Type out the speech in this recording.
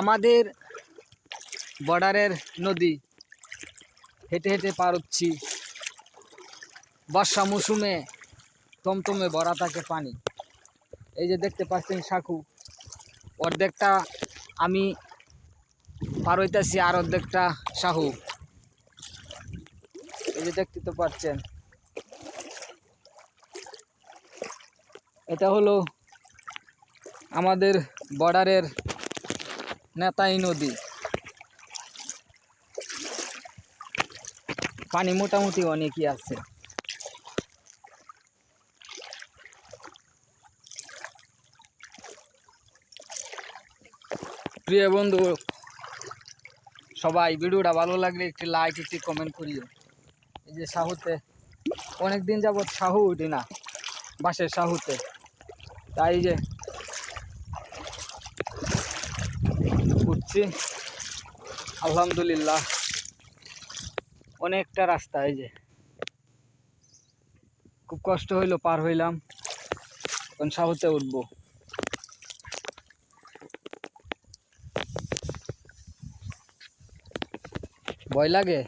আমাদের বর্ডারের নদী হেঁটে হেঁটে পার হচ্ছি। বর্ষা মৌসুমে টমটমে ভরা থাকে পানি। এই যে দেখতে পাচ্ছেন শাখু, অর্ধেকটা আমি পার হইতেছি আর অর্ধেকটা শাহু। এই যে দেখতে তো পাচ্ছেন, এটা হলো আমাদের বর্ডারের নেতাই নদী। পানি মোটামুটি অনেকই আছে। প্রিয় বন্ধু সবাই, ভিডিওটা ভালো লাগলে একটি লাইক, একটি কমেন্ট করিও। এই যে শাহুতে অনেকদিন যাবৎ শাহু উঠি না, বাঁশের শাহুতে, তাই যে উঠছি। আলহামদুলিল্লাহ, অনেকটা রাস্তা। এই যে খুব কষ্ট হইলো, পার হইলাম, এখন শাহুতে উঠবো। ভয় লাগে।